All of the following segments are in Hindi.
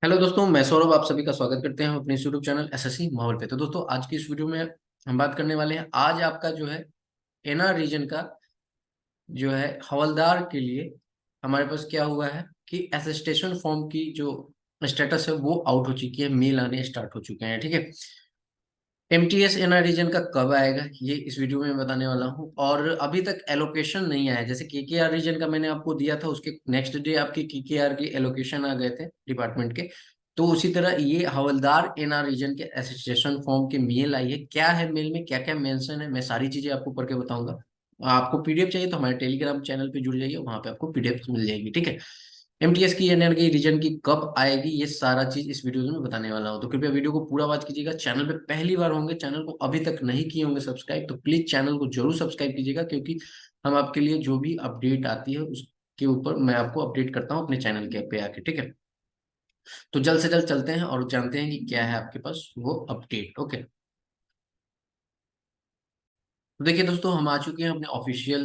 हेलो दोस्तों, मैं सौरभ आप सभी का स्वागत करते हैं अपने यूट्यूब चैनल एसएससी माहौल पे। तो दोस्तों, आज की इस वीडियो में हम बात करने वाले हैं। आज आपका जो है एनआर रीजन का जो है हवलदार के लिए हमारे पास क्या हुआ है कि अटेस्टेशन फॉर्म की जो स्टेटस है वो आउट हो चुकी है, मेल आने स्टार्ट हो चुके हैं। ठीक है, एमटीएस एनआर रीजन का कब आएगा ये इस वीडियो में बताने वाला हूँ। और अभी तक एलोकेशन नहीं आया, जैसे केकेआर रीजन का मैंने आपको दिया था, उसके नेक्स्ट डे आपके केकेआर के एलोकेशन आ गए थे डिपार्टमेंट के। तो उसी तरह ये हवलदार एनआर रीजन के एसोसिएशन फॉर्म की मेल आई है। क्या है मेल में, क्या क्या मेंशन है, मैं सारी चीजें आपको पढ़ के बताऊंगा। आपको पीडीएफ चाहिए तो हमारे टेलीग्राम चैनल पे जुड़ जाइए, वहां पे आपको पीडीएफ मिल जाएगी। ठीक है, एमटीएस की एनआर की रीजन की कब आएगी ये सारा चीज इस वीडियो में बताने वाला हूँ। तो कृपया वीडियो को पूरा वॉच कीजिएगा। चैनल पे पहली बार होंगे, चैनल को अभी तक नहीं किए होंगे सब्सक्राइब, तो प्लीज चैनल को जरूर सब्सक्राइब कीजिएगा, क्योंकि हम आपके लिए जो भी अपडेट आती है उसके ऊपर मैं आपको अपडेट करता हूँ अपने चैनल के पे आके। ठीक है, तो जल्द से जल्द चलते हैं और जानते हैं कि क्या है आपके पास वो अपडेट। ओके, तो देखिए दोस्तों, हम आ चुके हैं अपने ऑफिशियल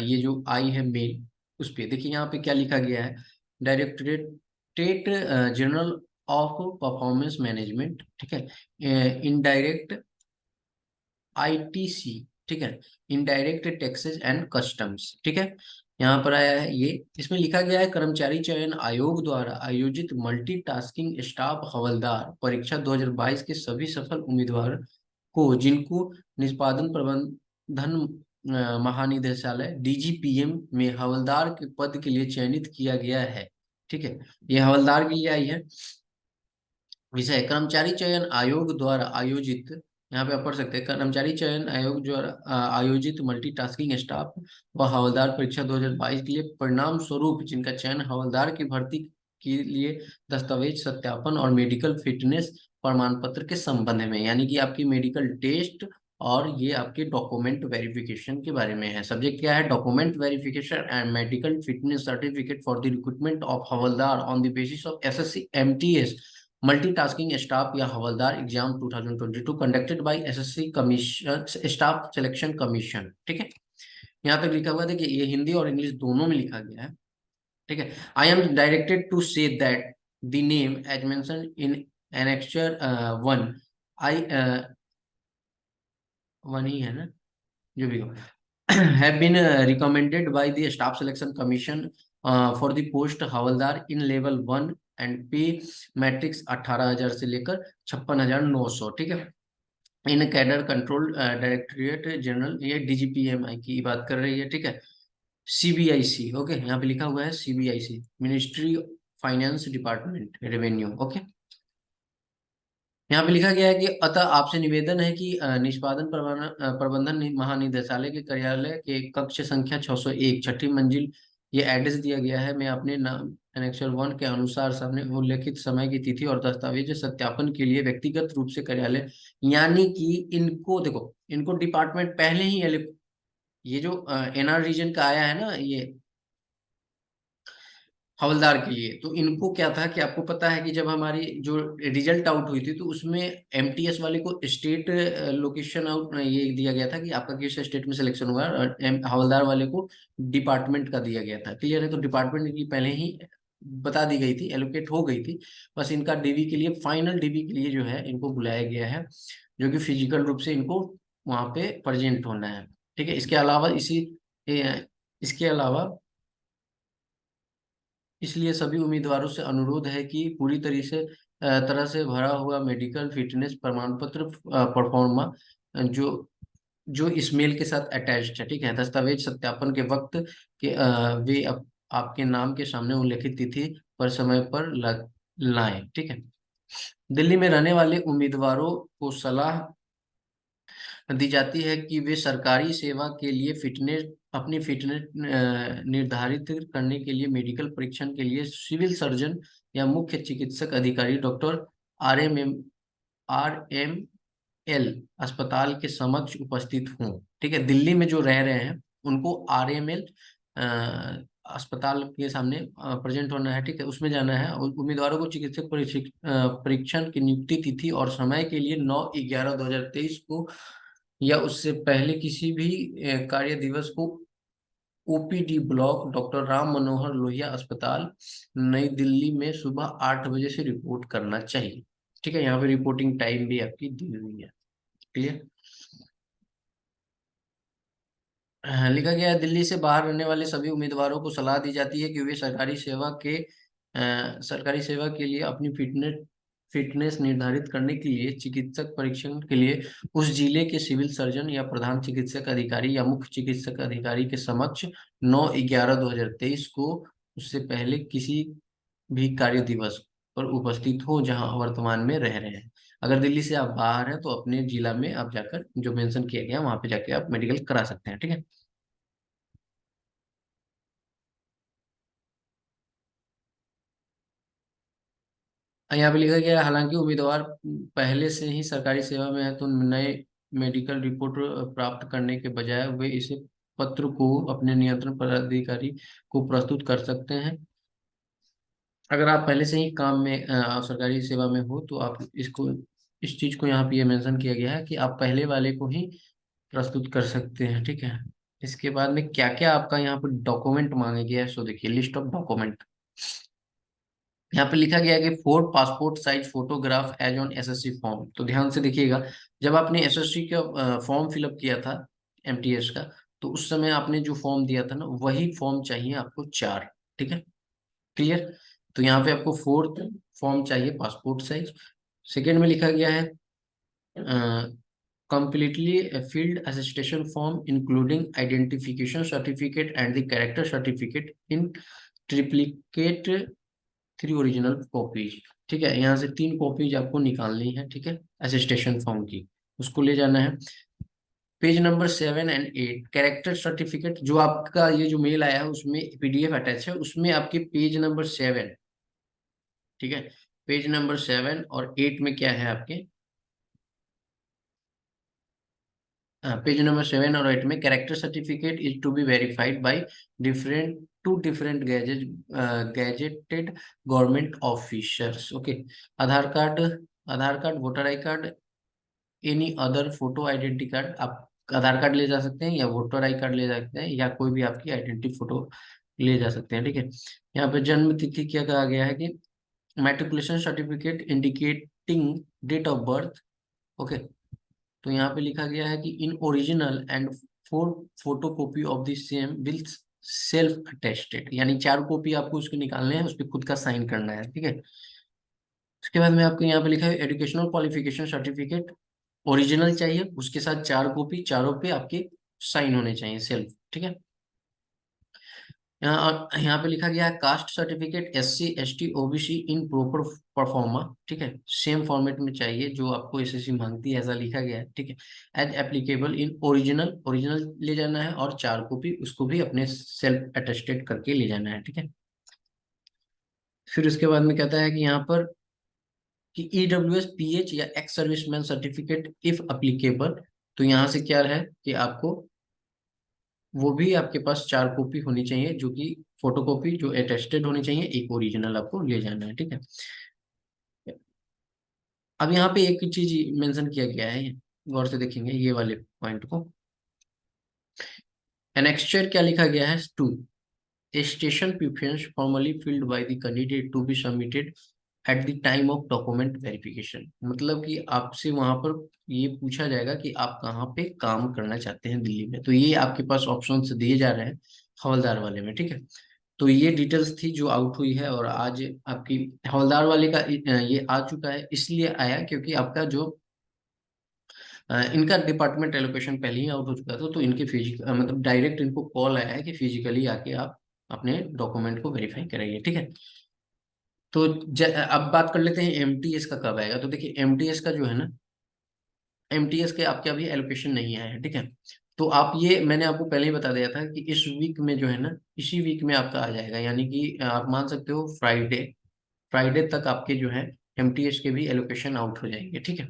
ये जो आई है मेल, उस पे देखिए यहाँ पे क्या लिखा गया है। Directorate general of performance management, ठीक है, इनडायरेक्ट आईटीसी, ठीक है, इनडायरेक्ट टैक्सेस एंड कस्टम्स। ठीक है, यहाँ पर आया है ये, इसमें लिखा गया है कर्मचारी चयन आयोग द्वारा आयोजित मल्टीटास्किंग स्टाफ हवलदार परीक्षा 2022 के सभी सफल उम्मीदवार को, जिनको निष्पादन प्रबंधन महानिदेशालय डीजीपीएम में हवलदार के पद के लिए चयनित किया गया है। ठीक है, ये हवलदार के लिए आई है। विषय कर्मचारी चयन आयोग द्वारा आयोजित, यहाँ पे आप पढ़ सकते हैं, कर्मचारी चयन आयोग द्वारा आयोजित मल्टीटास्किंग स्टाफ व हवलदार परीक्षा 2022 के लिए परिणाम स्वरूप जिनका चयन हवलदार की भर्ती के लिए दस्तावेज सत्यापन और मेडिकल फिटनेस प्रमाण पत्र के संबंध में, यानी कि आपकी मेडिकल टेस्ट और ये आपके डॉक्यूमेंट वेरिफिकेशन के बारे में है। सब्जेक्ट क्या है, document verification and medical fitness certificate for the recruitment of havildar on the basis of SSC MTS multitasking staff या havildar exam 2022 conducted by SSC commission staff selection commission. ठीक है, यहाँ तक लिखा हुआ है। देखिए, ये हिंदी और इंग्लिश दोनों में लिखा गया है। ठीक है, I am directed to say that the name as mention in annexure 1, I 1 ही है ना, जो भी हो, have been recommended by the staff selection commission for the post havildar in level 1 and पे मैट्रिक्स 18,000 से लेकर 56,900। ठीक है, इन कैडर कंट्रोल डायरेक्टरेट जनरल, ये डीजीपीएमआई की बात कर रही है। ठीक है, सीबीआईसी, ओके, यहाँ पे लिखा हुआ है CBIC, ministry finance department revenue. Okay, यहाँ पे लिखा गया है कि अतः आपसे निवेदन है कि निष्पादन प्रबंधन महानिदेशालय के कार्यालय के कक्ष संख्या 601 छठी मंजिल, ये एड्रेस दिया गया है। मैं अपने नाम एनेक्सर 1 के अनुसार सामने उल्लेखित समय की तिथि और दस्तावेज सत्यापन के लिए व्यक्तिगत रूप से कार्यालय, यानी कि इनको देखो, इनको डिपार्टमेंट पहले ही ये जो एनआर रीजन का आया है ना, ये हवलदार के लिए, तो इनको क्या था कि आपको पता है कि जब हमारी जो रिजल्ट आउट हुई थी तो उसमें एमटीएस वाले को स्टेट लोकेशन आउट ये दिया गया था कि आपका किस स्टेट में सिलेक्शन हुआ है, और हवलदार वाले को डिपार्टमेंट का दिया गया था। क्लियर है, तो डिपार्टमेंट की पहले ही बता दी गई थी, एलोकेट हो गई थी। बस इनका डीवी के लिए, फाइनल डीवी के लिए जो है इनको बुलाया गया है, जो कि फिजिकल रूप से इनको वहां पे प्रेजेंट होना है। ठीक है, इसके अलावा इसके अलावा इसलिए सभी उम्मीदवारों से अनुरोध है कि पूरी तरह से भरा हुआ मेडिकल फिटनेस प्रमाण पत्र परफॉर्मा जो जो इस मेल के साथ अटैच्ड है, ठीक है, दस्तावेज सत्यापन के वक्त के वे आपके नाम के सामने उल्लेखित तिथि पर समय पर लाएं। ठीक है, दिल्ली में रहने वाले उम्मीदवारों को सलाह दी जाती है कि वे सरकारी सेवा के लिए अपनी फिटनेस निर्धारित करने के लिए मेडिकल परीक्षण के लिए सिविल सर्जन या मुख्य चिकित्सक अधिकारी डॉक्टर आर एम एल अस्पताल के समक्ष उपस्थित हों। ठीक है, दिल्ली में जो रह रहे हैं उनको आरएमएल अस्पताल के सामने प्रेजेंट होना है। ठीक है, उसमें जाना है। उम्मीदवारों को चिकित्सक परीक्षण की नियुक्ति तिथि और समय के लिए 9/11/2023 को या उससे पहले किसी भी कार्य दिवस को OPD block doctor Ram Manohar Lohia अस्पताल, नई दिल्ली में सुबह 8 बजे से रिपोर्ट करना चाहिए। ठीक है, यहाँ पे रिपोर्टिंग टाइम भी आपकी दी हुई है। क्लियर। हाँ, लिखा गया है दिल्ली से बाहर रहने वाले सभी उम्मीदवारों को सलाह दी जाती है कि वे सरकारी सेवा के लिए अपनी फिटनेस निर्धारित करने के लिए चिकित्सक परीक्षण के लिए उस जिले के सिविल सर्जन या प्रधान चिकित्सक अधिकारी या मुख्य चिकित्सक अधिकारी के समक्ष 9/11/2023 को उससे पहले किसी भी कार्य दिवस पर उपस्थित हो जहां वर्तमान में रह रहे हैं। अगर दिल्ली से आप बाहर हैं तो अपने जिला में आप जाकर जो मेंशन किया गया वहां पे जाके आप मेडिकल करा सकते हैं। ठीक है। यहाँ पे लिखा गया है, हालांकि उम्मीदवार पहले से ही सरकारी सेवा में है तो नए मेडिकल रिपोर्ट प्राप्त करने के बजाय वे इसे पत्र को अपने नियंत्रण पदाधिकारी को प्रस्तुत कर सकते हैं। अगर आप पहले से ही काम में सरकारी सेवा में हो तो आप इसको इस चीज को यहाँ पे ये मेंशन किया गया है कि आप पहले वाले को ही प्रस्तुत कर सकते हैं। ठीक है। इसके बाद में क्या क्या आपका यहाँ पर डॉक्यूमेंट मांगे गया है, सो देखिए लिस्ट ऑफ डॉक्यूमेंट। यहाँ पे लिखा गया है कि 4 passport size photograph as on SSC form. तो ध्यान से देखिएगा, जब आपने एसएससी का फॉर्म फिलअप किया था एमटीएस का, तो उस समय आपने जो फॉर्म दिया था ना वही फॉर्म चाहिए आपको 4। ठीक है। क्लियर। तो यहाँ पे आपको फोर्थ फॉर्म चाहिए पासपोर्ट साइज। सेकेंड में लिखा गया है completely filled attestation form including identification certificate and the character certificate in triplicate 3 original copies. ठीक है, यहाँ से 3 कॉपीज आपको निकालनी है। ठीक है, असिस्टेशन फॉर्म की, उसको ले जाना है। पेज नंबर 7 और 8 कैरेक्टर सर्टिफिकेट, जो आपका ये जो मेल आया है उसमें पीडीएफ अटैच है, उसमें आपके पेज नंबर 7। ठीक है, पेज नंबर 7 और 8 में क्या है आपके, पेज नंबर 7 और 8 में character certificate is to be verified by different gazetted government officers. Okay. Aadhaar card, voter I card, any other photo identity card. आप आधार कार्ड ले जा सकते हैं या वोटर आई कार्ड ले जा सकते हैं या कोई भी आपकी आइडेंटिटी फोटो ले जा सकते हैं। ठीक है। यहाँ पे जन्म तिथि क्या कहा गया है कि matriculation certificate indicating date of birth. Okay. तो यहाँ पे लिखा गया है कि in original and 4 photocopy of the same will self attested, यानी 4 कॉपी आपको उसके निकालने हैं, उस पर खुद का साइन करना है। ठीक है। उसके बाद में आपको यहाँ पे लिखा है एजुकेशनल क्वालिफिकेशन सर्टिफिकेट ओरिजिनल चाहिए, उसके साथ 4 कॉपी, चारों पे आपके साइन होने चाहिए सेल्फ। ठीक है। यहाँ पे लिखा गया है caste certificate SC ST OBC in proper pro forma. ठीक है, सेम फॉर्मेट में चाहिए जो आपको एसएससी मांगती है, ऐसा लिखा गया है। ठीक है, एज एप्लीकेबल इन ओरिजिनल ले जाना है और 4 कॉपी उसको भी अपने सेल्फ अटेस्टेड करके ले जाना है। ठीक है। फिर उसके बाद में कहता है कि यहाँ पर कि EWS PH या ex serviceman certificate if applicable. तो यहाँ से क्या है कि आपको वो भी आपके पास 4 कॉपी होनी चाहिए, जो कि फोटोकॉपी जो अटेस्टेड होनी चाहिए, एक ओरिजिनल आपको ले जाना है। ठीक है। अब यहाँ पे एक चीज मेंशन किया गया है, गौर से देखेंगे ये वाले पॉइंट को। एनेक्स्चर क्या लिखा गया है, two station preference formally filled by the candidate to be submitted at the time of document verification. मतलब कि आपसे वहां पर ये पूछा जाएगा कि आप कहाँ पे काम करना चाहते हैं दिल्ली में, तो ये आपके पास ऑप्शन दिए जा रहे हैं हवलदार वाले में। ठीक है। तो ये डिटेल्स थी जो आउट हुई है, और आज आपकी हवलदार वाले का ये आ चुका है, इसलिए आया क्योंकि आपका जो इनका डिपार्टमेंट एलोकेशन पहले ही आउट हो चुका था, तो इनके फिजिकल मतलब डायरेक्ट इनको कॉल आया है कि फिजिकली आके आप अपने डॉक्यूमेंट को वेरीफाई कराइए। ठीक है। तो अब बात कर लेते हैं एमटीएस का कब आएगा। तो देखिए एमटीएस का जो है ना, एमटीएस के आपके अभी एलोकेशन नहीं आया है। ठीक है। तो आप ये मैंने आपको पहले ही बता दिया था कि इस वीक में जो है ना, इसी वीक में आपका आ जाएगा, यानी कि आप मान सकते हो फ्राइडे फ्राइडे तक आपके जो है एमटीएस के भी एलोकेशन आउट हो जाएंगे। ठीक है।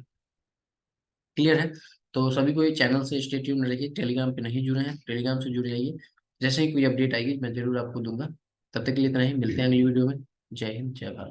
क्लियर है। तो सभी को ये चैनल से स्टे ट्यून रहिए, टेलीग्राम पे नहीं जुड़े हैं टेलीग्राम से जुड़ जाइए, जैसे ही कोई अपडेट आएगी मैं जरूर आपको दूंगा। तब तक के लिए इतना ही, मिलते हैं अगली वीडियो में। जय हिंद, जय भारत।